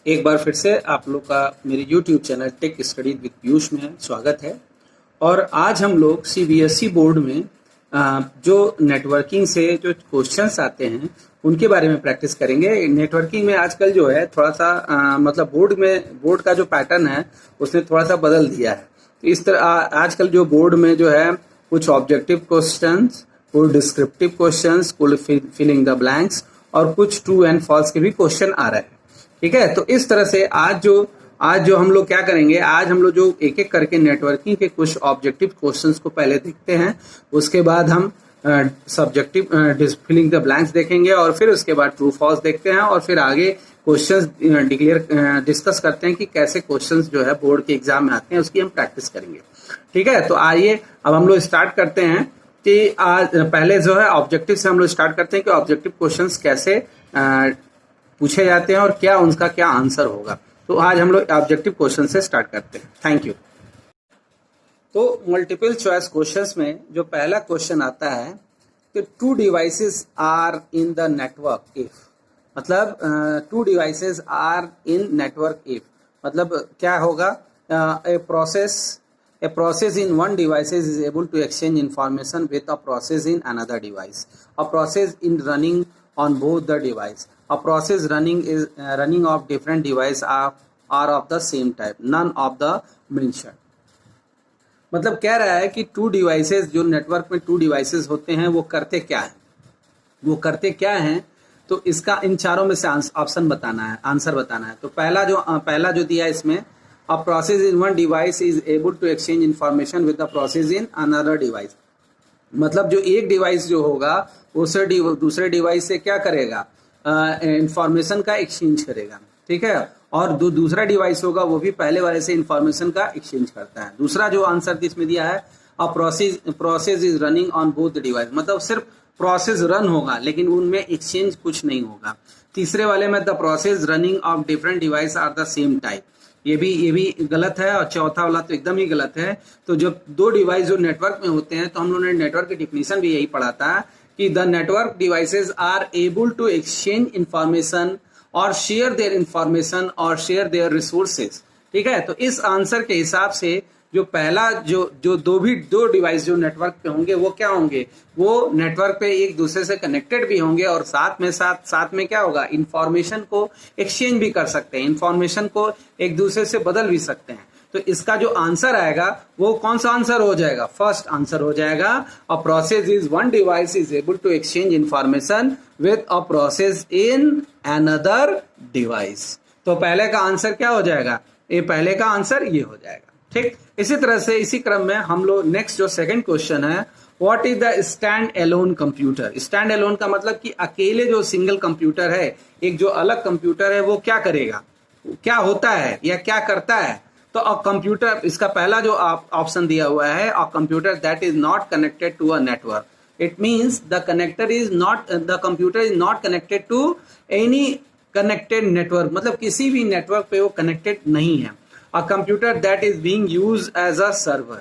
एक बार फिर से आप लोग का मेरे YouTube channel tech study with Piyush में स्वागत है। और आज हम लोग सीबीएसई बोर्ड में जो नेटवर्किंग से जो क्वेश्चंस आते हैं उनके बारे में प्रैक्टिस करेंगे। नेटवर्किंग में आजकल जो है थोड़ा सा मतलब बोर्ड का जो पैटर्न है उसने थोड़ा सा बदल दिया है। तो इस तरह आजकल जो बोर्ड में जो है कुछ ऑब्जेक्टिव क्वेश्चंस, कुछ डिस्क्रिप्टिव क्वेश्चंस, कुछ फिलिंग द ब्लैंक्स और कुछ ट्रू एंड फॉल्स के भी क्वेश्चन आ रहे हैं। ठीक है, तो इस तरह से आज जो हम लोग क्या करेंगे, आज हम लोग जो एक एक करके नेटवर्किंग के कुछ ऑब्जेक्टिव क्वेश्चंस को पहले देखते हैं, उसके बाद हम सब्जेक्टिव फिलिंग द ब्लैंक्स देखेंगे और फिर उसके बाद ट्रू फॉल्स देखते हैं और फिर आगे क्वेश्चंस डिस्कस करते हैं कि कैसे क्वेश्चंस जो है बोर्ड के एग्जाम में आते हैं, उसकी हम प्रैक्टिस करेंगे। ठीक है, तो आइए अब हम लोग स्टार्ट करते हैं कि आज पहले जो है ऑब्जेक्टिव से हम लोग स्टार्ट करते हैं कि ऑब्जेक्टिव क्वेश्चंस कैसे पूछे जाते हैं और क्या उनका क्या आंसर होगा। तो आज हम लोग ऑब्जेक्टिव क्वेश्चन से स्टार्ट करते हैं। Thank you. तो मल्टीपल चॉइस क्वेश्चंस में जो पहला क्वेश्चन आता है कि two devices are in the network if, मतलब two devices are in network if मतलब क्या होगा, ए process in one device is able to exchange information with a process in another device, a process in running on both the device, a process running of different device are of the same type, none of the mentioned। मतलब कह रहा है कि two devices, जो network में to devices होते हैं वो करते क्या हैं, तो इसका इन चारों में से आंसर बताना है। तो पहला जो दिया इसमें, a process in one device is able to exchange information with the process in another device, मतलब जो एक डिवाइस जो होगा उसे दूसरे डिवाइस से क्या करेगा, इंफॉर्मेशन का एक्सचेंज करेगा। ठीक है, और दूसरा डिवाइस होगा वो भी पहले वाले से इंफॉर्मेशन का एक्सचेंज करता है। दूसरा जो आंसर इसमें दिया है, अ process is running on both device, मतलब सिर्फ प्रोसेस रन होगा लेकिन उनमें एक्सचेंज कुछ नहीं होगा। तीसरे वाले में the process running of different device are the same type, ये भी गलत है। और चौथा वाला तो एकदम ही गलत है। तो जब दो डिवाइस जो नेटवर्क में होते हैं, तो हम लोगों ने नेटवर्क की डिफिनीशन भी यही पढ़ा था कि the network devices are able to exchange information और शेयर देयर इंफॉर्मेशन और शेयर देयर रिसोर्सेज। ठीक है, तो इस आंसर के हिसाब से जो पहला जो दो डिवाइस जो नेटवर्क पे होंगे वो क्या होंगे, वो नेटवर्क पे एक दूसरे से कनेक्टेड भी होंगे और साथ में क्या होगा, इंफॉर्मेशन को एक्सचेंज भी कर सकते हैं, इंफॉर्मेशन को एक दूसरे से बदल भी सकते हैं। तो इसका जो आंसर आएगा वो कौन सा आंसर हो जाएगा, फर्स्ट आंसर हो जाएगा, a process is one device is able to exchange information with a process in another device. तो पहले का आंसर क्या हो जाएगा, ये पहले का आंसर ये हो जाएगा। ठीक, इसी तरह से इसी क्रम में हम लोग नेक्स्ट जो सेकंड क्वेश्चन है, what is the stand alone computer. Stand alone का मतलब कि अकेले जो सिंगल कंप्यूटर है, एक जो अलग कंप्यूटर है, वो क्या करेगा, क्या होता है या क्या करता है। तो अ कंप्यूटर, इसका पहला जो ऑप्शन दिया हुआ है, a computer that is not connected to a network, it means the computer is not connected to any connected network, मतलब किसी भी नेटवर्क पे वो कनेक्टेड नहीं है। A computer that is being used as a server.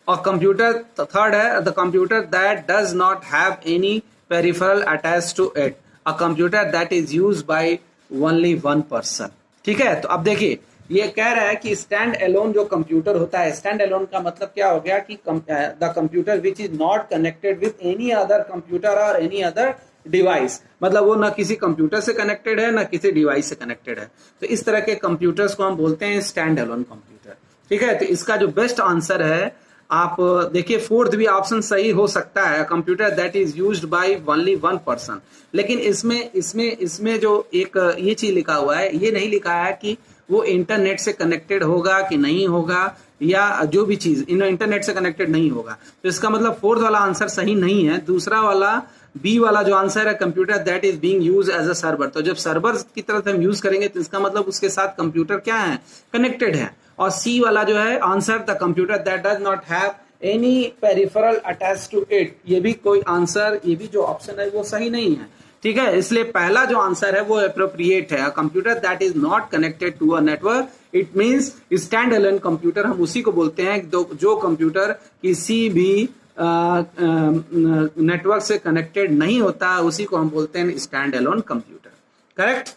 A computer, third है, the computer that does not have any peripheral attached to it. A computer that is used by only one person. ठीक है, तो अब देखिए ये कह रहा है कि स्टैंड एलोन जो कंप्यूटर होता है, स्टैंड एलोन का मतलब क्या हो गया कि the computer which is not connected with any other computer और एनी अदर डिवाइस, मतलब वो ना किसी कंप्यूटर से कनेक्टेड है ना किसी डिवाइस से कनेक्टेड है। तो इस तरह के कंप्यूटर्स को हम बोलते हैं स्टैंड एलोन कंप्यूटर। ठीक है, तो इसका जो बेस्ट आंसर है, आप देखिए फोर्थ भी ऑप्शन सही हो सकता है, computer that is used by only one person. लेकिन इसमें जो एक ये चीज लिखा हुआ है, ये नहीं लिखा है कि वो इंटरनेट से कनेक्टेड होगा कि नहीं होगा, या जो भी चीज इंटरनेट से कनेक्टेड नहीं होगा। तो इसका मतलब फोर्थ वाला आंसर सही नहीं है। दूसरा वाला बी वाला जो आंसर है, computer that is being used as a server, तो जब सर्वर की तरह हम यूज करेंगे तो इसका मतलब उसके साथ कंप्यूटर क्या है, कनेक्टेड है। और सी वाला जो है answer, the computer that does not have any peripheral attached to it, ये भी कोई आंसर, ये भी जो ऑप्शन है वो सही नहीं है। ठीक है, इसलिए पहला जो आंसर है वो एप्रोप्रिएट है। Computer that is not connected to a network, it means stand alone computer हम उसी को बोलते हैं जो कंप्यूटर किसी भी नेटवर्क से कनेक्टेड नहीं होता, उसी को हम बोलते हैं स्टैंड एलोन कंप्यूटर। करेक्ट।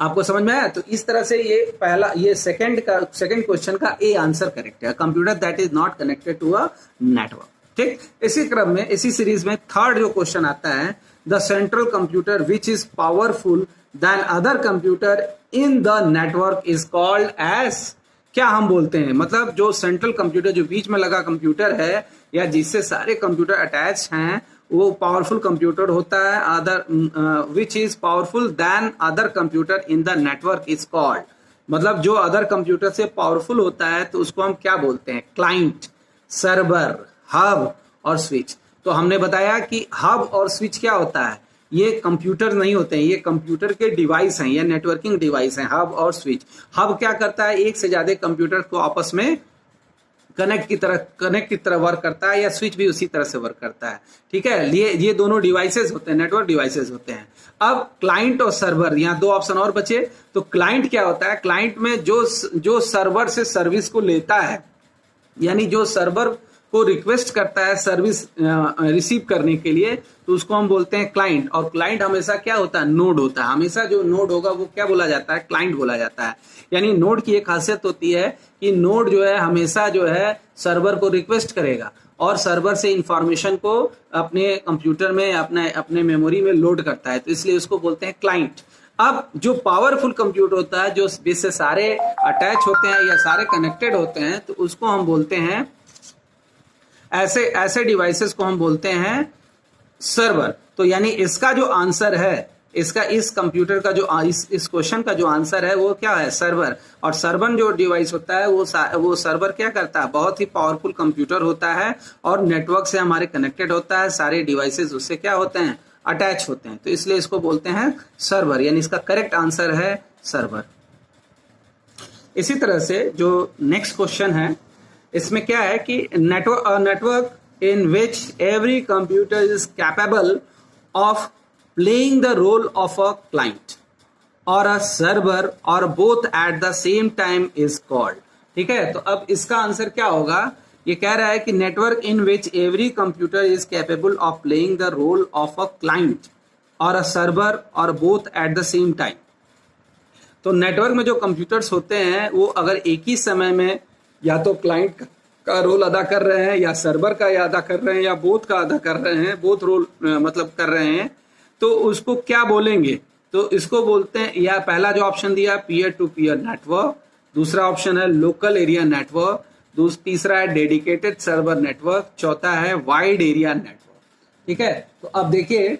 आपको समझ में आया? तो इस तरह से ये सेकंड क्वेश्चन का ए आंसर करेक्ट है, computer that is not connected to a network. ठीक, इसी क्रम में इसी सीरीज में थर्ड जो क्वेश्चन आता है, the central computer which is powerful than other computer in the network is called as, क्या हम बोलते हैं, मतलब जो सेंट्रल कंप्यूटर जो बीच में लगा कंप्यूटर है या जिससे सारे कंप्यूटर अटैच हैं वो पावरफुल कंप्यूटर होता है, other which is powerful than other computer in the network is called, मतलब जो अदर कंप्यूटर से पावरफुल होता है तो उसको हम क्या बोलते हैं, क्लाइंट, सर्वर, हब और स्विच। तो हमने बताया कि हब और स्विच क्या होता है, ये कंप्यूटर नहीं होते हैं, ये कंप्यूटर के डिवाइस हैं या नेटवर्किंग डिवाइस हैं, हब और स्विच। हब क्या करता है, एक से ज्यादा कंप्यूटर को आपस में कनेक्ट की तरह वर्क करता है, या स्विच भी उसी तरह से वर्क करता है। ठीक है, ये दोनों डिवाइसेस होते हैं, नेटवर्क डिवाइसेस होते हैं। अब क्लाइंट और सर्वर, यहाँ दो ऑप्शन और बचे। तो क्लाइंट क्या होता है, क्लाइंट में जो सर्वर से सर्विस को लेता है, यानी जो सर्वर को रिक्वेस्ट करता है सर्विस रिसीव करने के लिए, तो उसको हम बोलते हैं क्लाइंट। और क्लाइंट हमेशा क्या होता है, नोड होता है। हमेशा जो नोड होगा वो क्या बोला जाता है, क्लाइंट बोला जाता है। यानी नोड की एक खासियत होती है कि नोड जो है हमेशा जो है सर्वर को रिक्वेस्ट करेगा और सर्वर से इंफॉर्मेशन को अपने कंप्यूटर में अपने मेमोरी में लोड करता है, तो इसलिए उसको बोलते हैं क्लाइंट। अब जो पावरफुल कंप्यूटर होता है, जो जिससे सारे अटैच होते हैं या सारे कनेक्टेड होते हैं, तो उसको हम बोलते हैं, ऐसे डिवाइसेस को हम बोलते हैं सर्वर। तो यानी इसका जो आंसर है, इसका इस कंप्यूटर का जो इस क्वेश्चन का जो आंसर है वो क्या है, सर्वर। और सर्वर जो डिवाइस होता है वो सर्वर क्या करता है, बहुत ही पावरफुल कंप्यूटर होता है और नेटवर्क से हमारे कनेक्टेड होता है, सारे डिवाइसेस उससे क्या होते हैं, अटैच होते हैं, तो इसलिए इसको बोलते हैं सर्वर। यानी इसका करेक्ट आंसर है सर्वर। इसी तरह से जो नेक्स्ट क्वेश्चन है, इसमें क्या है कि network in which every computer is capable of playing the role of a client और अ सर्वर और both at the same time is called. ठीक है, तो अब इसका आंसर क्या होगा, ये कह रहा है कि network in which every computer is capable of playing the role of a client और अ सर्वर और both at the same time. तो नेटवर्क में जो कंप्यूटर्स होते हैं वो अगर एक ही समय में या तो क्लाइंट का रोल अदा कर रहे हैं या सर्वर का अदा कर रहे हैं या बोथ का अदा कर रहे हैं, बोथ रोल मतलब कर रहे हैं, तो उसको क्या बोलेंगे, तो इसको बोलते हैं, या पहला जो ऑप्शन दिया पीयर टू पीयर नेटवर्क, दूसरा ऑप्शन है लोकल एरिया नेटवर्क, तीसरा है डेडिकेटेड सर्वर नेटवर्क, चौथा है वाइड एरिया नेटवर्क। ठीक है, तो अब देखिए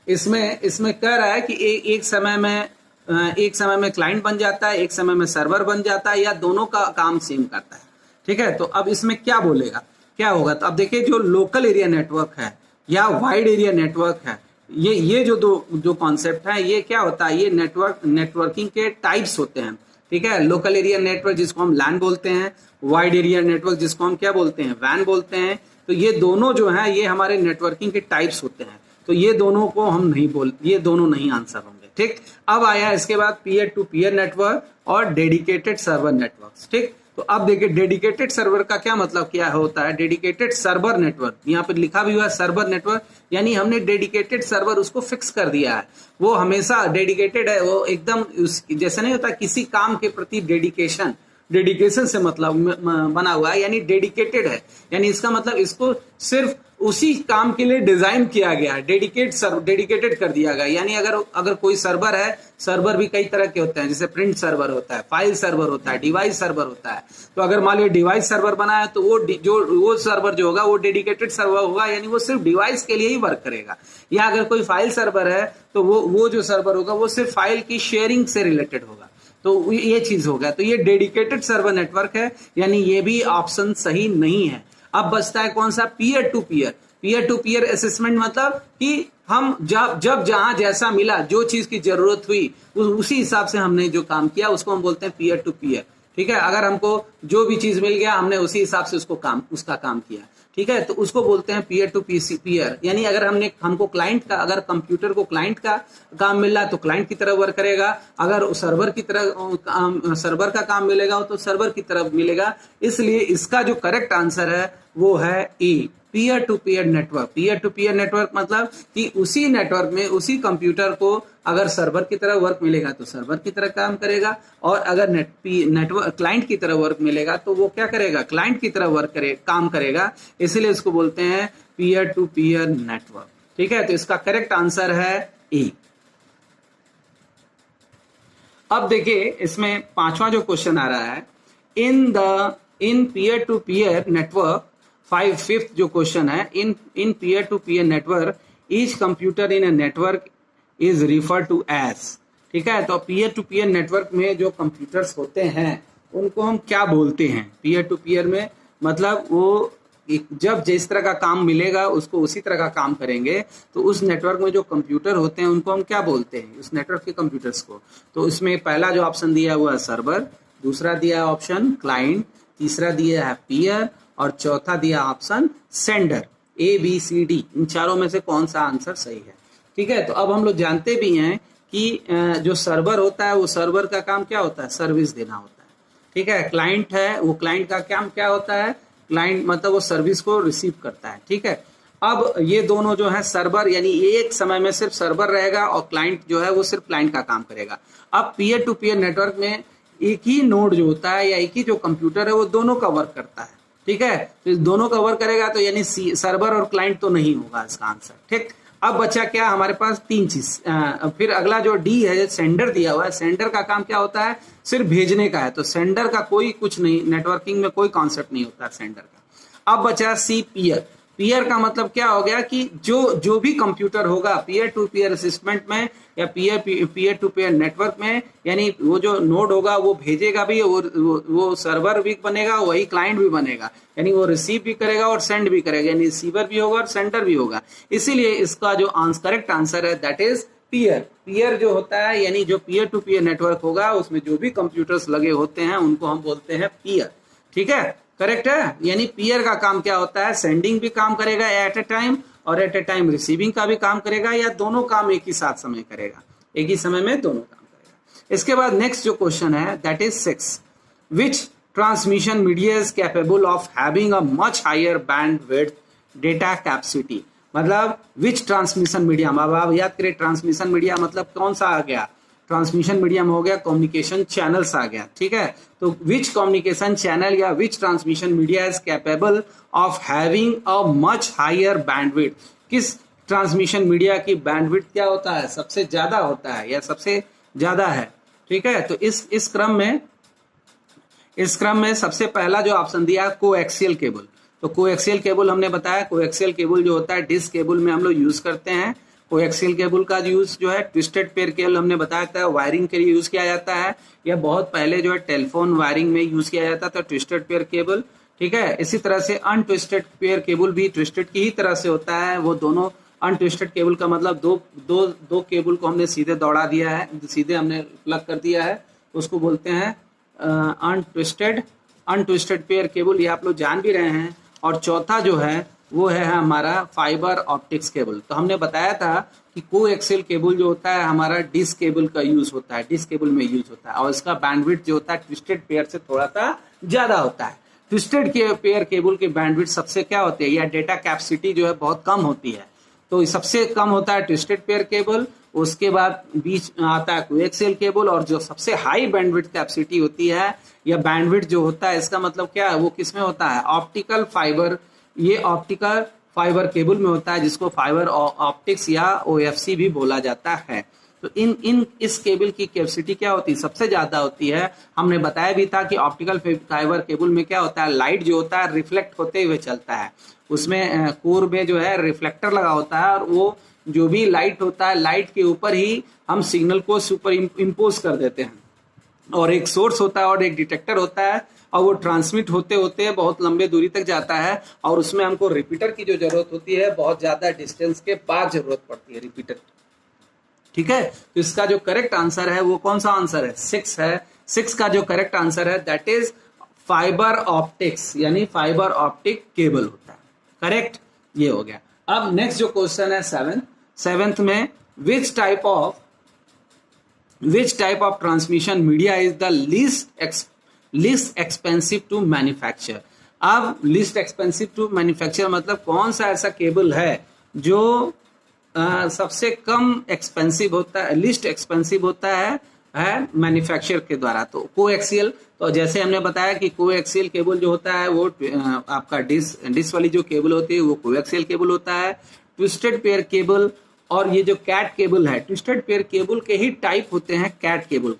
इसमें कह रहा है कि एक समय में क्लाइंट बन जाता है, एक समय में सर्वर बन जाता है, या दोनों का काम सेम करता है। ठीक है, तो अब इसमें क्या बोलेगा, क्या होगा, तो अब देखिए जो लोकल एरिया नेटवर्क है या वाइड एरिया नेटवर्क है, ये जो कॉन्सेप्ट है, ये क्या होता है, ये नेटवर्किंग के टाइप्स होते हैं। ठीक है, लोकल एरिया नेटवर्क जिसको हम लैन बोलते हैं, वाइड एरिया नेटवर्क जिसको हम क्या बोलते हैं, वैन बोलते हैं। तो ये दोनों जो है ये हमारे नेटवर्किंग के टाइप्स होते हैं, तो ये दोनों को हम ये दोनों नहीं आंसर होंगे। ठीक, अब आया इसके बाद पीयर टू पीयर नेटवर्क और डेडिकेटेड सर्वर नेटवर्क। ठीक, तो अब देखिए डेडिकेटेड सर्वर का क्या मतलब क्या होता है, डेडिकेटेड सर्वर नेटवर्क, यहाँ पे लिखा भी हुआ है सर्वर नेटवर्क, यानी हमने डेडिकेटेड सर्वर उसको फिक्स कर दिया है, वो हमेशा डेडिकेटेड है, वो एकदम जैसे नहीं होता किसी काम के प्रति डेडिकेशन से मतलब बना हुआ है, यानी डेडिकेटेड है, यानी इसका मतलब इसको सिर्फ उसी काम के लिए डिजाइन किया गया है, डेडिकेटेड कर दिया गया। यानी अगर कोई सर्वर है, सर्वर भी कई तरह के होते हैं, जैसे प्रिंट सर्वर होता है, फाइल सर्वर होता है, डिवाइस सर्वर होता है। तो अगर मान लीजिए डिवाइस सर्वर बना है तो वो सर्वर जो होगा वो डेडिकेटेड सर्वर होगा, यानी वो सिर्फ डिवाइस के लिए ही वर्क करेगा। या अगर कोई फाइल सर्वर है तो वो जो सर्वर होगा वो सिर्फ फाइल की शेयरिंग से रिलेटेड होगा। तो ये चीज हो गया, तो ये डेडिकेटेड सर्वर नेटवर्क है, यानी ये भी ऑप्शन सही नहीं है। अब बचता है कौन सा, पीयर टू पीयर असेसमेंट, मतलब कि हम जब जहां जैसा मिला, जो चीज की जरूरत हुई उसी हिसाब से हमने जो काम किया उसको हम बोलते हैं पीयर टू पीयर। ठीक है, अगर हमको जो भी चीज मिल गया हमने उसी हिसाब से उसका काम किया। ठीक है, तो उसको बोलते हैं पीयर टू पीयर, यानी अगर हमको क्लाइंट का, अगर कंप्यूटर को क्लाइंट का काम मिल रहा है तो क्लाइंट की तरफ वर्क करेगा, अगर सर्वर का काम मिलेगा तो सर्वर की तरफ मिलेगा। इसलिए इसका जो करेक्ट आंसर है वो है A, peer to peer network. Peer to peer network मतलब कि उसी नेटवर्क में उसी कंप्यूटर को अगर सर्वर की तरह वर्क मिलेगा तो सर्वर की तरह काम करेगा, और अगर नेटवर्क क्लाइंट की तरह वर्क मिलेगा तो वो क्या करेगा, क्लाइंट की तरह काम करेगा। इसीलिए इसको बोलते हैं पीयर टू पीयर नेटवर्क। ठीक है, तो इसका करेक्ट आंसर है ए। अब देखिए इसमें पांचवा जो क्वेश्चन आ रहा है, in peer to peer network, fifth जो क्वेश्चन है, in peer to peer network each computer in a network is refer to as. ठीक है, तो पीयर टू पीयर नेटवर्क में जो कंप्यूटर्स होते हैं उनको हम क्या बोलते हैं? पीयर टू पीयर में मतलब वो जब जिस तरह का काम मिलेगा उसको उसी तरह का काम करेंगे, तो उस नेटवर्क में जो कंप्यूटर होते हैं उनको हम क्या बोलते हैं, उस नेटवर्क के कंप्यूटर्स को? तो इसमें पहला जो ऑप्शन दिया हुआ है सर्वर, दूसरा दिया है ऑप्शन क्लाइंट, तीसरा दिया है पीयर, और चौथा दिया option sender. A B C D, इन चारों में से कौन सा आंसर सही है? ठीक है, तो अब हम लोग जानते भी हैं कि जो सर्वर होता है वो सर्वर का काम क्या होता है, सर्विस देना होता है। ठीक है, क्लाइंट है, वो क्लाइंट का काम क्या होता है, क्लाइंट मतलब वो सर्विस को रिसीव करता है। ठीक है, अब ये दोनों जो है सर्वर, यानी एक समय में सिर्फ सर्वर रहेगा और क्लाइंट जो है वो सिर्फ क्लाइंट का काम करेगा। अब पीयर टू पीयर नेटवर्क में एक ही नोड जो होता है या एक ही जो कंप्यूटर है वो दोनों का वर्क करता है। ठीक है, तो इस दोनों का वर्क करेगा तो यानी सर्वर और क्लाइंट तो नहीं होगा इसका आंसर। ठीक, अब बचा क्या हमारे पास, तीन चीज। फिर अगला जो डी है, सेंडर दिया हुआ है, सेंडर का काम क्या होता है, सिर्फ भेजने का है। तो सेंडर का कोई कुछ नहीं, नेटवर्किंग में कोई कॉन्सेप्ट नहीं होता सेंडर का। अब बचा सी पीयर। पीयर का मतलब क्या हो गया कि जो भी कंप्यूटर होगा पीयर टू पीयर असिस्टमेंट में या पीयर टू पीयर नेटवर्क में, यानी वो जो नोड होगा वो भेजेगा भी, वो सर्वर भी बनेगा, वही क्लाइंट भी बनेगा, यानी वो रिसीव भी करेगा और सेंड भी करेगा, यानी रिसीवर भी होगा और सेंडर भी होगा। इसीलिए इसका जो करेक्ट आंसर है दैट इज पीयर। पीयर जो होता है यानी जो पीयर टू पीयर नेटवर्क होगा उसमें जो भी कंप्यूटर्स लगे होते हैं उनको हम बोलते हैं पीयर। ठीक है, करेक्ट है, यानी पीयर का काम क्या होता है, सेंडिंग भी काम करेगा एट ए टाइम और एट ए टाइम रिसीविंग का भी काम करेगा, या दोनों काम एक ही साथ समय करेगा, एक ही समय में दोनों काम करेगा। इसके बाद नेक्स्ट जो क्वेश्चन है that is 6, which transmission media is capable of having a much higher bandwidth data capacity. मतलब विच ट्रांसमिशन मीडियम, अब आप याद करें ट्रांसमिशन मीडिया मतलब कौन सा आ गया, ट्रांसमिशन मीडियम हो गया कम्युनिकेशन चैनल्स आ गया। ठीक है, तो विच कम्युनिकेशन चैनल या which transmission media is capable of having a much higher bandwidth. किस ट्रांसमिशन मीडिया की बैंडविड्थ क्या होता है, सबसे ज्यादा होता है या सबसे ज्यादा है। ठीक है, तो इस क्रम में सबसे पहला जो ऑप्शन दिया कोएक्सियल केबल। तो कोएक्सियल केबल हमने बताया, कोएक्सियल केबल जो होता है डिस्क केबल में हम लोग यूज करते हैं। कोएक्सियल केबल का यूज जो है ट्विस्टेड पेयर केबल हमने बताया था वायरिंग के लिए यूज किया जाता है, या बहुत पहले जो है टेलीफोन वायरिंग में यूज किया जाता था ट्विस्टेड पेयर केबल। ठीक है, इसी तरह से अनट्विस्टेड पेयर केबल भी ट्विस्टेड की ही तरह से होता है। वो दोनों अनट्विस्टेड केबल का मतलब दो केबल को हमने सीधे दौड़ा दिया है, सीधे हमने प्लग कर दिया है, उसको बोलते हैं अनट्विस्टेड पेयर केबल, ये आप लोग जान भी रहे हैं। और चौथा जो है वो है हमारा फाइबर ऑप्टिक्स केबल। तो हमने बताया था कि कोएक्सियल केबल जो होता है हमारा डिस्क केबल का यूज होता है, डिस्क केबल में यूज होता है, और इसका बैंडविड्थ जो होता है ट्विस्टेड पेयर से थोड़ा सा ज्यादा होता है। ट्विस्टेड पेयर केबल की बैंडविड्थ सबसे क्या होती है, या डेटा कैपेसिटी जो है बहुत कम होती है। तो सबसे कम होता है ट्विस्टेड पेयर केबल, उसके बाद बीच आता है कोएक्सियल केबल, और जो सबसे हाई बैंडविड्थ कैपेसिटी होती है या बैंडविड्थ जो होता है इसका मतलब क्या है, वो किसमें होता है, ऑप्टिकल फाइबर। ये ऑप्टिकल फाइबर केबल में होता है जिसको फाइबर ऑप्टिक्स या OFC भी बोला जाता है। तो इस केबल की कैपेसिटी क्या होती है, सबसे ज्यादा होती है। हमने बताया भी था कि ऑप्टिकल फाइबर केबल में क्या होता है, लाइट जो होता है रिफ्लेक्ट होते हुए चलता है, उसमें कोर में जो है रिफ्लेक्टर लगा होता है, और वो जो भी लाइट होता है लाइट के ऊपर ही हम सिग्नल को सुपर इम्पोज कर देते हैं, और एक सोर्स होता है और एक डिटेक्टर होता है, और वो ट्रांसमिट होते होते बहुत लंबे दूरी तक जाता है, और उसमें हमको रिपीटर की जो जरूरत होती है बहुत ज्यादा डिस्टेंस के बाद जरूरत पड़ती है रिपीटर। ठीक है, तो इसका जो करेक्ट आंसर है वो कौन सा आंसर है, 6 है। 6 का जो करेक्ट आंसर है दैट इज फाइबर ऑप्टिक्स, यानी फाइबर ऑप्टिक केबल होता है। करेक्ट, ये हो गया। अब नेक्स्ट जो क्वेश्चन है 7th में which type of transmission media is the least expensive to manufacture. अब लिस्ट एक्सपेंसिव टू मैन्युफैक्चर मतलब कौन सा ऐसा केबल है जो सबसे कम एक्सपेंसिव होता है, लिस्ट एक्सपेंसिव होता है मैन्युफैक्चर के द्वारा। तो कोएक्सियल, तो जैसे हमने बताया कि कोएक्सियल केबल जो होता है वो आपका डिस वाली जो केबल होती है वो कोएक्सियल केबल होता है। ट्विस्टेड पेयर केबल और ये जो कैट केबल है, ट्विस्टेड पेयर केबल के ही टाइप होते हैं कैट केबल।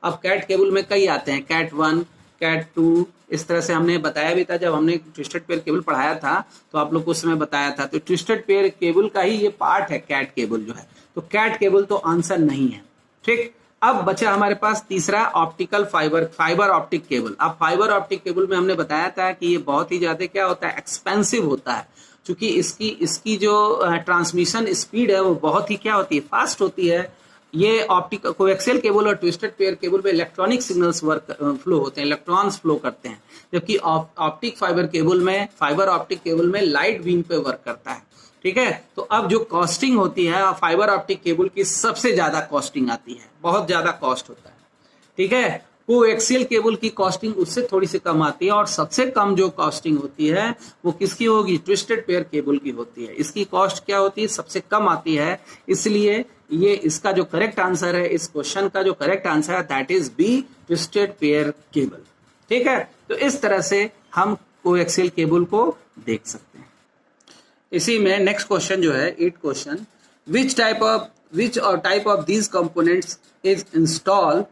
अब कैट केबल में कई आते हैं, कैट 1, कैट 2, इस तरह से हमने बताया भी था जब हमने ट्विस्टेड पेयर केबल पढ़ाया था, तो आप लोग को उस समय बताया था। तो ट्विस्टेड पेयर केबल का ही ये पार्ट है कैट केबल जो है। तो कैट केबल तो आंसर नहीं है। ठीक, अब बचा हमारे पास तीसरा ऑप्टिकल फाइबर ऑप्टिक केबल। अब फाइबर ऑप्टिक केबल में हमने बताया था कि ये बहुत ही ज्यादा क्या होता है, एक्सपेंसिव होता है, क्योंकि इसकी जो ट्रांसमिशन स्पीड है वो बहुत ही क्या होती है, फास्ट होती है। ये ऑप्टिक कोएक्सियल केबल और ट्विस्टेड पेयर केबल पे इलेक्ट्रॉनिक सिग्नल्स फ्लो होते हैं, इलेक्ट्रॉन्स फ्लो करते हैं, जबकि ऑप्टिक फाइबर ऑप्टिक केबल में लाइट बीम पे वर्क करता है। ठीक है, तो अब जो कॉस्टिंग होती है फाइबर ऑप्टिक केबल की सबसे ज्यादा कॉस्टिंग आती है, बहुत ज्यादा कॉस्ट होता है। ठीक है, कोएक्सियल केबल की कॉस्टिंग उससे थोड़ी सी कम आती है और सबसे कम जो कॉस्टिंग होती है वो किसकी होगी, ट्विस्टेड पेयर केबल की होती है। इसकी कॉस्ट क्या होती है, सबसे कम आती है। इसलिए ये इसका जो करेक्ट आंसर है, इस क्वेश्चन का जो करेक्ट आंसर है that is B, twisted pair cable. ठीक है, तो इस तरह से हम कोएक्सियल केबल को देख सकते हैं। इसी में नेक्स्ट क्वेश्चन जो है 8 question, which type of these components is installed,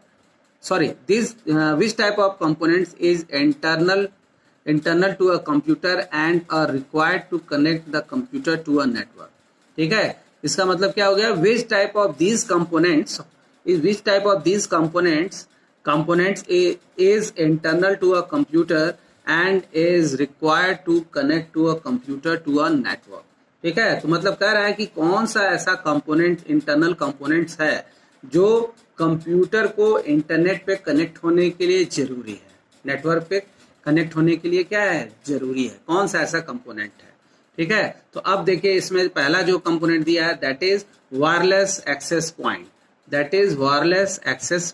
which type of components is internal to a computer and are required to connect the computer to a network। ठीक है, इसका मतलब क्या हो गया, which type of these components is internal to a computer and is required to connect to a computer to a network। ठीक है, तो मतलब कह रहा है कि कौन सा ऐसा कंपोनेंट, इंटरनल कंपोनेंट्स है जो कंप्यूटर को इंटरनेट पे कनेक्ट होने के लिए जरूरी है, नेटवर्क पे कनेक्ट होने के लिए क्या है, जरूरी है, कौन सा ऐसा कंपोनेंट है। ठीक है, तो अब देखिए इसमें पहला जो कंपोनेंट दिया है that is wireless access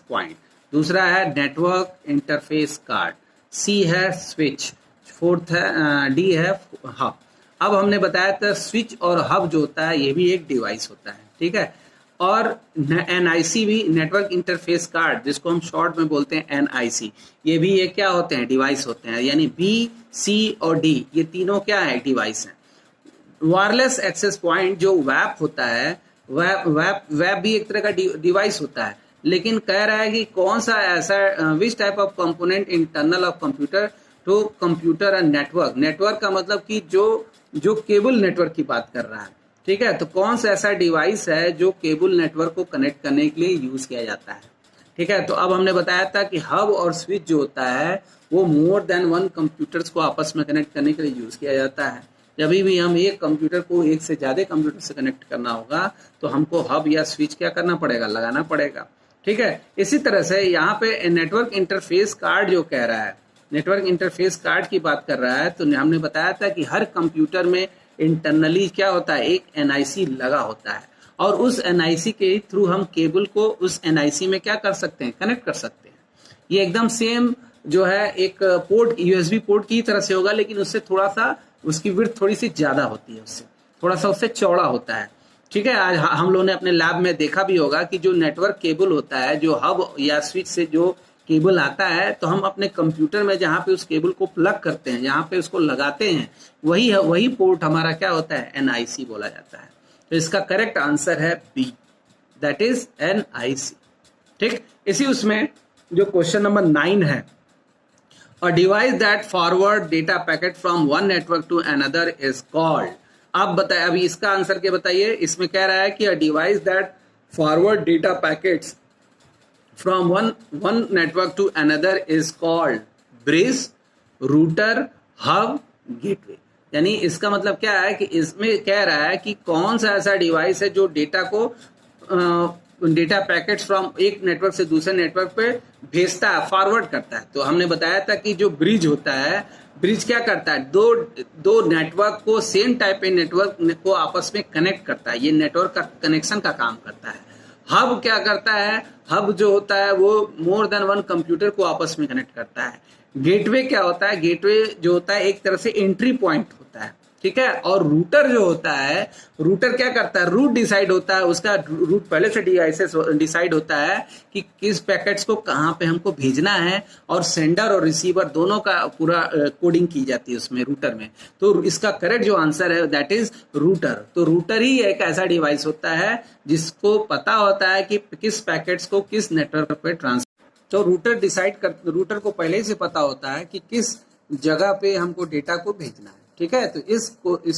point, दूसरा है नेटवर्क इंटरफेस कार्ड, सी है स्विच, फोर्थ है डी है हब। अब हमने बताया था स्विच और हब जो होता है ये भी एक डिवाइस होता है। ठीक है, और एनआईसी भी, नेटवर्क इंटरफेस कार्ड, जिसको हम शॉर्ट में बोलते हैं एनआईसी, ये भी ये क्या होते हैं, डिवाइस होते हैं। यानी बी, सी और डी ये तीनों क्या है, डिवाइस हैं। वायरलेस एक्सेस पॉइंट जो वैप होता है, वैप भी एक तरह का डिवाइस होता है, लेकिन कह रहा है कि कौन सा ऐसा, which type of component internal of computer to computer and network का मतलब कि जो केबल नेटवर्क की बात कर रहा है। ठीक है, तो कौन सा ऐसा डिवाइस है जो केबल नेटवर्क को कनेक्ट करने के लिए यूज किया जाता है। ठीक है, तो अब हमने बताया था कि हब और स्विच जो होता है वो मोर देन वन कंप्यूटर्स को आपस में कनेक्ट करने के लिए यूज किया जाता है। जब भी हम एक कंप्यूटर को एक से ज्यादा कंप्यूटर से कनेक्ट करना होगा तो हमको हब या स्विच क्या करना पड़ेगा, लगाना पड़ेगा। ठीक है, इसी तरह से यहाँ पे नेटवर्क इंटरफेस कार्ड जो कह रहा है, नेटवर्क इंटरफेस कार्ड की बात कर रहा है, तो हमने बताया था कि हर कंप्यूटर में इंटरनली क्या होता है, एक एनआईसी लगा होता है और उस एनआईसी के थ्रू हम केबल को उस एनआईसी में क्या कर सकते हैं, कनेक्ट कर सकते हैं। ये एकदम सेम जो है एक पोर्ट, यूएसबी पोर्ट की तरह से होगा, लेकिन उससे थोड़ा सा उसकी विड्थ थोड़ी सी ज्यादा होती है, उससे थोड़ा सा उससे चौड़ा होता है। ठीक है, आज हम लोगों ने अपने लैब में देखा भी होगा कि जो नेटवर्क केबल होता है, जो हब या स्विच से जो केबल आता है, तो हम अपने कंप्यूटर में जहाँ पे उस केबल को प्लग करते हैं, जहाँ पे उसको लगाते हैं, वही पोर्ट हमारा क्या होता है, एनआईसी बोला जाता है। तो इसका करेक्ट आंसर है बी, दैट इज एनआईसी। ठीक, इसी उसमें जो क्वेश्चन नंबर 9 है, a device that forward data packet from one network to another is called. आप बताइए, अभी इसका आंसर क्या बताइए। इसमें कह रहा है कि अ device that forward data packets from one network to another is called bridge, router, hub, gateway। यानी इसका मतलब क्या है कि इसमें कह रहा है कि कौन सा ऐसा डिवाइस है जो डेटा पैकेट्स फ्रॉम एक नेटवर्क से दूसरे नेटवर्क पे भेजता है, फॉरवर्ड करता है। तो हमने बताया था कि जो ब्रिज होता है, ब्रिज क्या करता है, दो नेटवर्क को, सेम टाइप के नेटवर्क को आपस में कनेक्ट करता है, ये नेटवर्क का कनेक्शन का काम करता है। हब क्या करता है, हब जो होता है वो मोर देन वन कंप्यूटर को आपस में कनेक्ट करता है। गेटवे क्या होता है? गेटवे जो होता है एक तरह से एंट्री पॉइंट होता है, ठीक है। और रूटर जो होता है, रूटर क्या करता है? रूट डिसाइड होता है, उसका रूट पहले से डिसाइड होता है कि किस पैकेट्स को कहाँ पे हमको भेजना है, और सेंडर और रिसीवर दोनों का पूरा कोडिंग की जाती है उसमें रूटर में। तो इसका करेक्ट जो आंसर है दैट इज रूटर। तो रूटर ही एक ऐसा डिवाइस होता है जिसको पता होता है कि किस पैकेट्स को किस नेटवर्क पे ट्रांसफर। तो रूटर को पहले से पता होता है कि किस जगह पे हमको डेटा को भेजना है, ठीक है। तो इस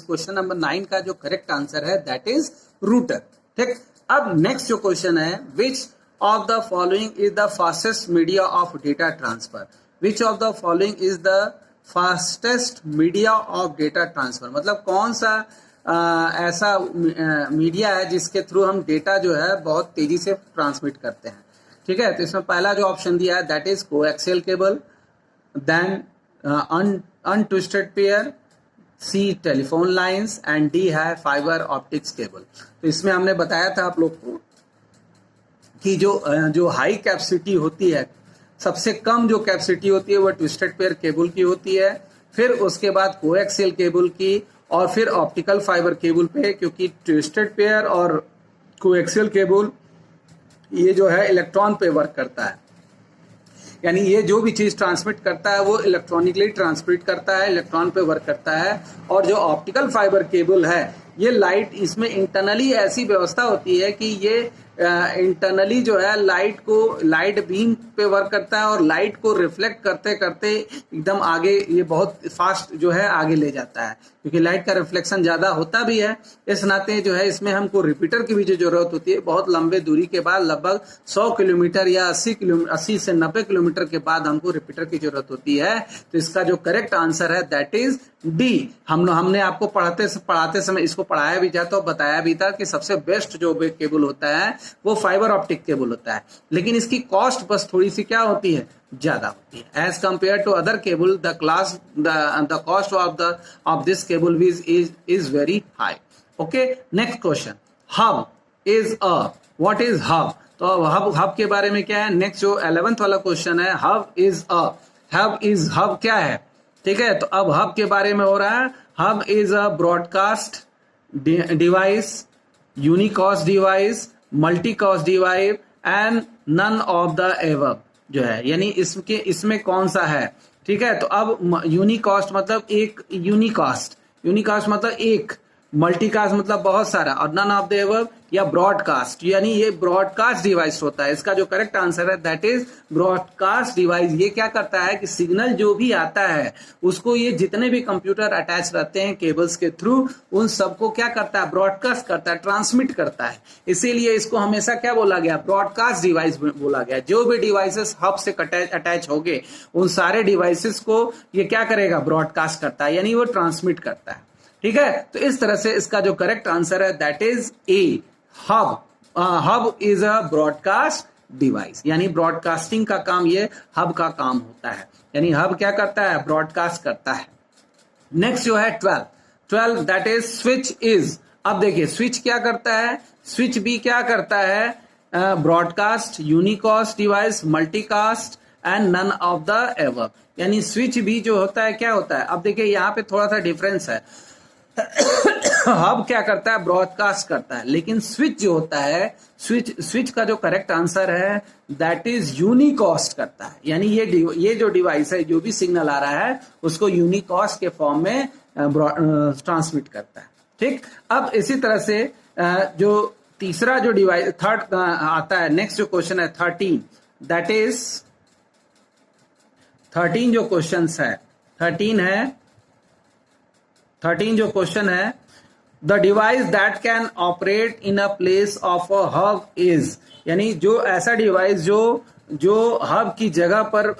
क्वेश्चन नंबर 9 का जो करेक्ट आंसर है दैट इज रूटर, ठीक। अब नेक्स्ट जो क्वेश्चन है, which of the following is the fastest media of data transfer? Which of the following is the fastest media of data transfer, मतलब कौन सा ऐसा मीडिया है जिसके थ्रू हम डेटा जो है बहुत तेजी से ट्रांसमिट करते हैं, ठीक है। तो इसमें पहला जो ऑप्शन दिया है that is coaxial cable, then untwisted pair, C telephone lines, and D है फाइबर ऑप्टिक्स केबल। तो इसमें हमने बताया था आप लोग को कि जो हाई कैपेसिटी होती है, सबसे कम जो कैपेसिटी होती है वो ट्विस्टेड पेयर केबल की होती है, फिर उसके बाद कोएक्सियल केबल की, और फिर ऑप्टिकल फाइबर केबल पे, क्योंकि ट्विस्टेड पेयर और कोएक्सियल केबल ये जो है इलेक्ट्रॉन पे वर्क करता है, यानी ये जो भी चीज ट्रांसमिट करता है वो इलेक्ट्रॉनिकली ट्रांसमिट करता है, इलेक्ट्रॉन पे वर्क करता है। और जो ऑप्टिकल फाइबर केबल है ये लाइट, इसमें इंटरनली ऐसी व्यवस्था होती है कि ये इंटरनली जो है लाइट बीम पे वर्क करता है, और लाइट को रिफ्लेक्ट करते करते एकदम आगे ये बहुत फास्ट जो है आगे ले जाता है, क्योंकि लाइट का रिफ्लेक्शन ज्यादा होता भी है। इस नाते जो है इसमें हमको रिपीटर की भी जो जरूरत होती है, बहुत लंबे दूरी के बाद लगभग 100 किलोमीटर या 80 से 90 किलोमीटर के बाद हमको रिपीटर की जरूरत होती है। तो इसका जो करेक्ट आंसर है दैट इज डी। हमने आपको पढ़ाते समय इसको पढ़ाया भी था, तो बताया भी था कि सबसे बेस्ट जो केबल होता है वो फाइबर ऑप्टिक केबल होता है, लेकिन इसकी कॉस्ट बस थोड़ी सी क्या होती है, ज्यादा होती है as compare to other cable. The cost of this cable is very high. Okay, next question, hub is what is hub? तो हब के बारे में क्या है, नेक्स्ट जो 11th वाला क्वेश्चन है, हब क्या है, ठीक है। तो अब हब के बारे में हो रहा है, hub is a broadcast device, unicast device, multicast device, and none of the above जो है, यानी इसमें कौन सा है, ठीक है। तो अब यूनिकास्ट मतलब एक, यूनिकास्ट मतलब एक, मल्टीकास्ट मतलब बहुत सारा, और नन ऑफ द एबव या ब्रॉडकास्ट, यानी ये ब्रॉडकास्ट डिवाइस होता है। इसका जो करेक्ट आंसर है दैट इज ब्रॉडकास्ट डिवाइस। ये क्या करता है कि सिग्नल जो भी आता है उसको ये जितने भी कंप्यूटर अटैच रहते हैं केबल्स के थ्रू, उन सबको क्या करता है, ब्रॉडकास्ट करता है, ट्रांसमिट करता है। इसीलिए इसको हमेशा क्या बोला गया, ब्रॉडकास्ट डिवाइस बोला गया। जो भी डिवाइसेस हब से अटैच हो गए उन सारे डिवाइसेस को ये क्या करेगा, ब्रॉडकास्ट करता है, यानी वो ट्रांसमिट करता है, ठीक है। तो इस तरह से इसका जो करेक्ट आंसर है that is a, hub is a broadcast device, यानी ब्रॉडकास्टिंग का काम ये हब का काम होता है, यानी हब क्या करता है, ब्रॉडकास्ट करता है। नेक्स्ट जो है 12 दैट इज स्विच इज। अब देखिए स्विच क्या करता है, स्विच भी क्या करता है, broadcast, unicast device, multicast, and none of the above, यानी स्विच भी जो होता है क्या होता है। अब देखिए यहाँ पे थोड़ा सा डिफरेंस है, हब क्या करता है, ब्रॉडकास्ट करता है, लेकिन स्विच जो होता है, स्विच का जो करेक्ट आंसर है दैट इज यूनिकास्ट करता है, यानी ये जो डिवाइस है जो भी सिग्नल आ रहा है उसको यूनिकास्ट के फॉर्म में ट्रांसमिट करता है, ठीक। अब इसी तरह से जो तीसरा जो डिवाइस थर्ड आता है, नेक्स्ट जो क्वेश्चन है 13 दैट इज 13 जो क्वेश्चन है 13 जो क्वेश्चन है, the device that can operate in a place of a hub is, यानी जो ऐसा डिवाइस जो हब की जगह पर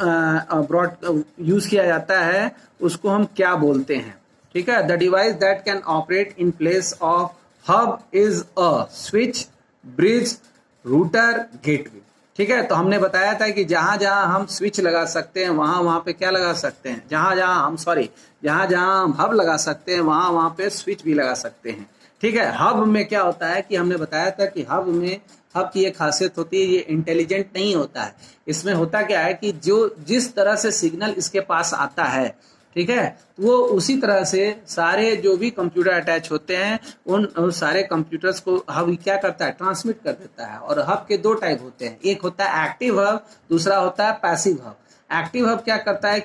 यूज किया जाता है उसको हम क्या बोलते हैं, ठीक है। The device that can operate in place of hub is a switch, bridge, router, gateway, ठीक है। तो हमने बताया था कि जहां जहां हम स्विच लगा सकते हैं वहां पे क्या लगा सकते हैं, जहां जहां हम हब लगा सकते हैं वहां पे स्विच भी लगा सकते हैं, ठीक है। हब में क्या होता है कि हमने बताया था कि हब की एक खासियत होती है, ये इंटेलिजेंट नहीं होता है। इसमें होता क्या है कि जिस तरह से सिग्नल इसके पास आता है, ठीक है, वो उसी तरह से सारे जो भी कंप्यूटर अटैच होते हैं उन सारे कंप्यूटर्स को हब क्या करता है, ट्रांसमिट कर देता है। और हब के दो टाइप होते हैं, एक होता है एक्टिव हब, दूसरा होता है पैसिव हब। एक्टिव हब क्या करता है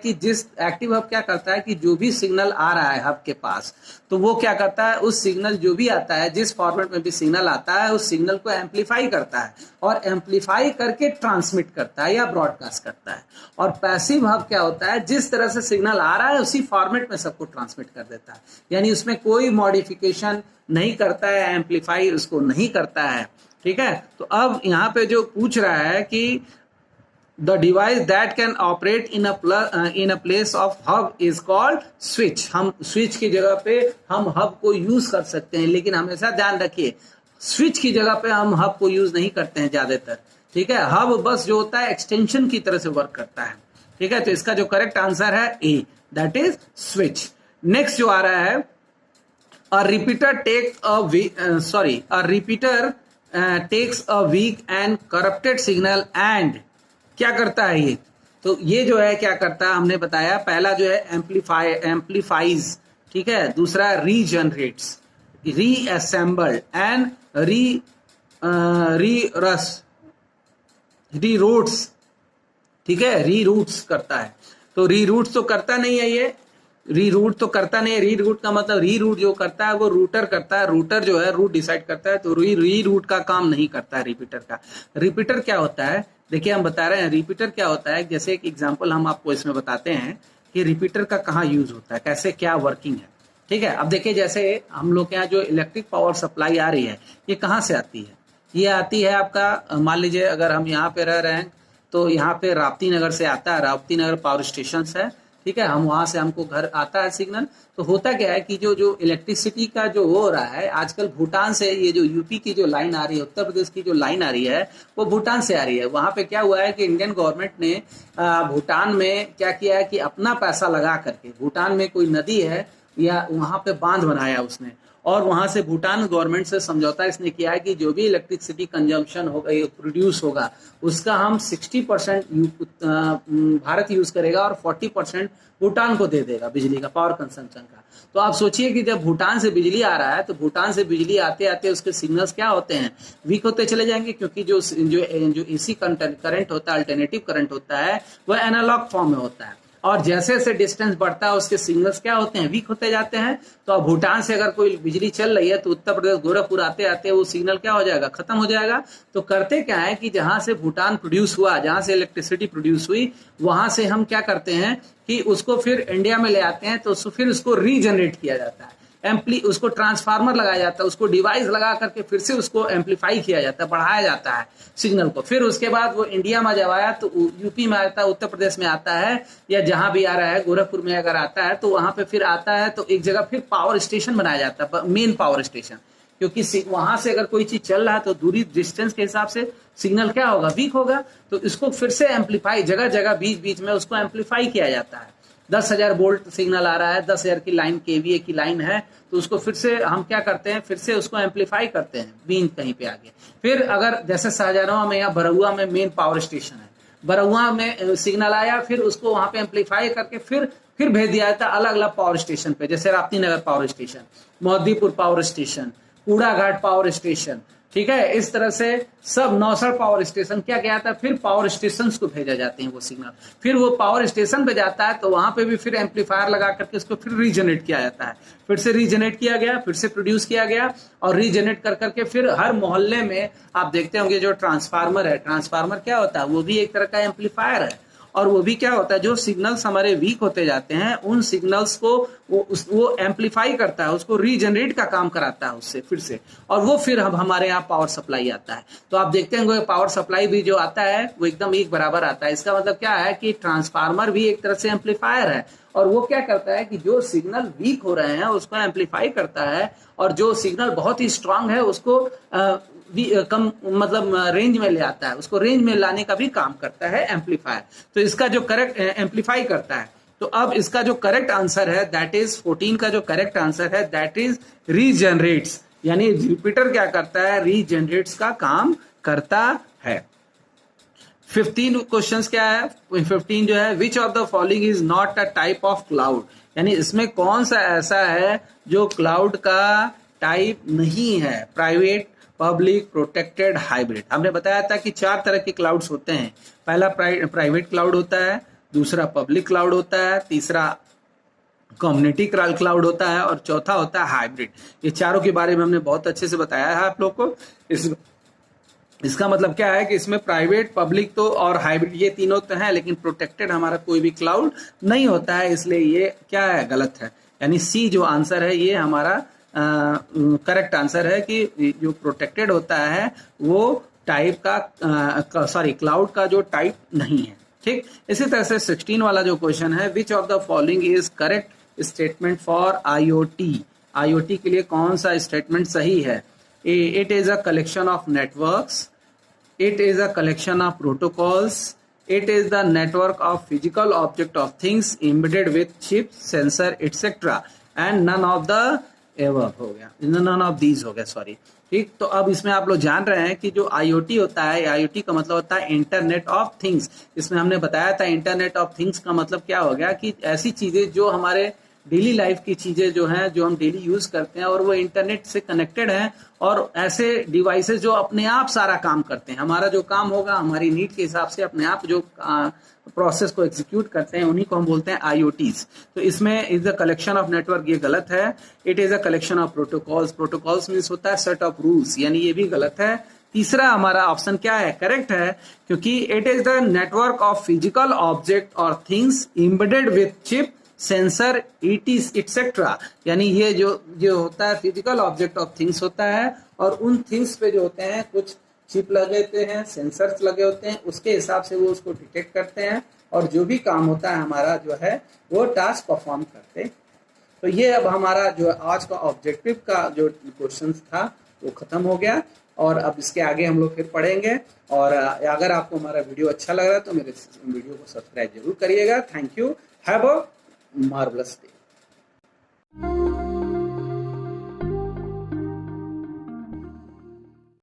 कि जो भी सिग्नल आ रहा है हब के पास, तो वो क्या करता है, उस सिग्नल जो भी आता है, जिस फॉर्मेट में भी सिग्नल आता है, उस सिग्नल को एम्पलीफाई करता है और एम्पलीफाई करके ट्रांसमिट करता है या ब्रॉडकास्ट करता है। और पैसिव हब क्या होता है, जिस तरह से सिग्नल आ रहा है उसी फॉर्मेट में सबको ट्रांसमिट कर देता है, यानी उसमें कोई मॉडिफिकेशन नहीं करता है, एम्पलीफाई उसको नहीं करता है। ठीक है। तो अब यहाँ पे जो पूछ रहा है कि the device that can operate in a place of hub is called switch। हम स्विच की जगह पे हम हब को यूज कर सकते हैं, लेकिन हमेशा ध्यान रखिए स्विच की जगह पे हम हब को यूज नहीं करते हैं ज्यादातर। ठीक है। हब बस जो होता है एक्सटेंशन की तरह से वर्क करता है। ठीक है। तो इसका जो करेक्ट आंसर है ए, दैट इज स्विच। नेक्स्ट जो आ रहा है, a repeater takes a weak and corrupted signal and क्या करता है ये, तो ये जो है क्या करता है, हमने बताया पहला जो है एम्पलीफाइज, ठीक है, दूसरा रीजनरेट्स, रीअसेंबल एंड रीरूट्स। ठीक है, रीरूट्स करता है। तो रीरूट्स तो करता नहीं है ये, रीरूट का मतलब रीरूट जो करता है वो रूटर करता है। रूटर जो है रूट डिसाइड करता है, तो रीरूट का काम नहीं करता है रिपीटर का। रिपीटर क्या होता है, देखिए हम बता रहे हैं रिपीटर क्या होता है। जैसे एक एग्जांपल हम आपको इसमें बताते हैं कि रिपीटर का कहाँ यूज होता है, कैसे क्या वर्किंग है। ठीक है। अब देखिए जैसे हम लोग के यहाँ जो इलेक्ट्रिक पावर सप्लाई आ रही है, ये कहाँ से आती है, ये आती है आपका, मान लीजिए अगर हम यहाँ पे रह रहे हैं तो यहाँ पे राप्ती नगर से आता है, राप्ती नगर पावर स्टेशन है। ठीक है। हम वहां से हमको घर आता है सिग्नल। तो होता क्या है कि जो इलेक्ट्रिसिटी का जो हो रहा है आजकल भूटान से, ये जो यूपी की जो लाइन आ रही है, उत्तर प्रदेश की जो लाइन आ रही है वो भूटान से आ रही है। वहां पे क्या हुआ है कि इंडियन गवर्नमेंट ने भूटान में क्या किया है कि अपना पैसा लगा करके, भूटान में कोई नदी है या वहां पे बांध बनाया उसने, और वहां से भूटान गवर्नमेंट से समझौता इसने किया है कि जो भी इलेक्ट्रिसिटी कंजम्पशन होगा, प्रोड्यूस होगा, उसका हम 60% भारत यूज करेगा और 40% भूटान को दे देगा बिजली का, पावर कंजम्पशन का। तो आप सोचिए कि जब भूटान से बिजली आ रहा है तो भूटान से बिजली आते आते उसके सिग्नल्स क्या होते हैं, वीक होते चले जाएंगे, क्योंकि जो एसी करंट होता है, अल्टरनेटिव करंट होता है, वह एनालॉग फॉर्म में होता है। और जैसे जैसे डिस्टेंस बढ़ता है उसके सिग्नल्स क्या होते हैं, वीक होते जाते हैं। तो अब भूटान से अगर कोई बिजली चल रही है तो उत्तर प्रदेश गोरखपुर आते आते वो सिग्नल क्या हो जाएगा, खत्म हो जाएगा। तो करते क्या है कि जहां से भूटान प्रोड्यूस हुआ, जहां से इलेक्ट्रिसिटी प्रोड्यूस हुई, वहां से हम क्या करते हैं कि उसको फिर इंडिया में ले आते हैं, तो फिर उसको रीजनरेट किया जाता है, उसको ट्रांसफार्मर लगाया जाता है, उसको डिवाइस लगा करके फिर से उसको एम्पलीफाई किया जाता है, बढ़ाया जाता है सिग्नल को। फिर उसके बाद वो इंडिया में जब आया तो यूपी में आता है, उत्तर प्रदेश में आता है, या जहां भी आ रहा है, गोरखपुर में अगर आता है तो वहां पे फिर आता है, तो एक जगह फिर पावर स्टेशन बनाया जाता है, मेन पावर स्टेशन। क्योंकि वहां से अगर कोई चीज चल रहा है तो दूरी डिस्टेंस के हिसाब से सिग्नल क्या होगा, वीक होगा। तो इसको फिर से एम्पलीफाई, जगह जगह बीच बीच में उसको एम्पलीफाई किया जाता है। 10,000 वोल्ट सिग्नल आ रहा है, 10,000 की लाइन, केवीए की लाइन है, तो उसको फिर से हम क्या करते हैं, फिर से उसको एम्पलीफाई करते हैं बीच कहीं पे आगे। फिर अगर जैसे शाहजहां में या बरहुआ में मेन पावर स्टेशन है, बरहुआ में सिग्नल आया, फिर उसको वहां पे एम्पलीफाई करके फिर भेज दिया जाता है अलग अलग पावर स्टेशन पे, जैसे Rapti Nagar power station, Mohaddipur power station, Kuda Ghat power station. ठीक है। इस तरह से सब 900 पावर स्टेशन क्या जाता है, फिर पावर स्टेशन को भेजा जाते हैं वो सिग्नल। फिर वो पावर स्टेशन पे जाता है तो वहां पे भी फिर एम्पलीफायर लगा करके उसको फिर रीजनरेट किया जाता है, फिर से रीजनरेट किया गया, फिर से प्रोड्यूस किया गया, और रीजनरेट कर करके फिर हर मोहल्ले में आप देखते होंगे जो ट्रांसफार्मर है, ट्रांसफार्मर क्या होता है, वो भी एक तरह का एम्पलीफायर है। और वो भी क्या होता है, जो सिग्नल्स हमारे वीक होते जाते हैं उन सिग्नल्स को वो एम्पलीफाई करता है, उसको रीजनरेट का काम कराता है उससे फिर से, और वो फिर हमारे यहाँ पावर सप्लाई आता है। तो आप देखते हैं पावर सप्लाई भी जो आता है वो एकदम एक बराबर आता है। इसका मतलब क्या है कि ट्रांसफार्मर भी एक तरह से एम्पलीफायर है, और वो क्या करता है कि जो सिग्नल वीक हो रहे हैं उसको एम्पलीफाई करता है, और जो सिग्नल बहुत ही स्ट्रांग है उसको कम मतलब रेंज में ले आता है, उसको रेंज में लाने का भी काम करता है एम्पलीफायर। तो इसका जो करेक्ट एम्पलीफाई करता है। तो अब इसका जो करेक्ट आंसर है दैट इज 14 का जो करेक्ट आंसर है दैट इज रीजनरेट्स। यानी रिपीटर क्या करता है, रीजनरेट्स का काम करता है। 15 क्वेश्चंस क्या है, 15 जो है, which of the following is not a type of cloud, यानी इसमें कौन सा ऐसा है जो क्लाउड का टाइप नहीं है, प्राइवेट, पब्लिक, प्रोटेक्टेड, हाइब्रिड। हमने बताया था कि 4 तरह के क्लाउड्स होते हैं। पहला प्राइवेट क्लाउड होता है, दूसरा पब्लिक क्लाउड होता है, तीसरा कम्युनिटी क्लाउड होता है और चौथा होता है हाइब्रिड। ये चारों के बारे में हमने बहुत अच्छे से बताया है आप लोग को। इसका मतलब क्या है कि इसमें प्राइवेट, पब्लिक तो और हाइब्रिड ये तीनों तो हैं, लेकिन प्रोटेक्टेड हमारा कोई भी क्लाउड नहीं होता है, इसलिए ये क्या है, गलत है। यानी सी जो आंसर है ये हमारा करेक्ट आंसर है कि जो प्रोटेक्टेड होता है वो टाइप का क्लाउड का जो टाइप नहीं है। ठीक, इसी तरह से 16 वाला जो क्वेश्चन है, which of the following is correct statement for IoT। IoT के लिए कौन सा स्टेटमेंट सही है? It is a collection of networks, it is a collection of protocols, it is the network of physical object of things embedded with chip, sensor, etc. and none of the above हो गया, none of these हो गया, sorry. ठीक, तो अब इसमें आप लोग जान रहे हैं कि जो IoT होता है, IoT का मतलब होता है इंटरनेट ऑफ थिंग्स। इसमें हमने बताया था इंटरनेट ऑफ थिंग्स का मतलब क्या हो गया कि ऐसी चीजें जो हमारे डेली लाइफ की चीजें जो हैं, जो हम डेली यूज करते हैं और वो इंटरनेट से कनेक्टेड हैं, और ऐसे डिवाइसेस जो अपने आप सारा काम करते हैं, हमारा जो काम होगा हमारी नीड के हिसाब से अपने आप जो प्रोसेस को एग्जीक्यूट करते हैं, उन्हीं को हम बोलते हैं IoTs। तो इसमें is the collection of network, ये गलत है। It is a collection of protocols, protocols means होता है सेट ऑफ रूल्स, यानी ये भी गलत है। तीसरा हमारा ऑप्शन क्या है, करेक्ट है, क्योंकि it is the network of physical object और things embedded with chip, sensor, etcetera, यानी ये जो होता है फिजिकल ऑब्जेक्ट ऑफ थिंग्स होता है, और उन थिंग्स पे जो होते हैं कुछ चिप लगे होते हैं, सेंसर्स लगे होते हैं, उसके हिसाब से वो उसको डिटेक्ट करते हैं और जो भी काम होता है हमारा जो है वो टास्क परफॉर्म करते हैं। तो ये अब हमारा जो आज का ऑब्जेक्टिव का जो क्वेश्चन था वो खत्म हो गया, और अब इसके आगे हम लोग फिर पढ़ेंगे। और अगर आपको हमारा वीडियो अच्छा लग रहा है तो मेरे वीडियो को सब्सक्राइब जरूर करिएगा। Thank you, have a marvelous day.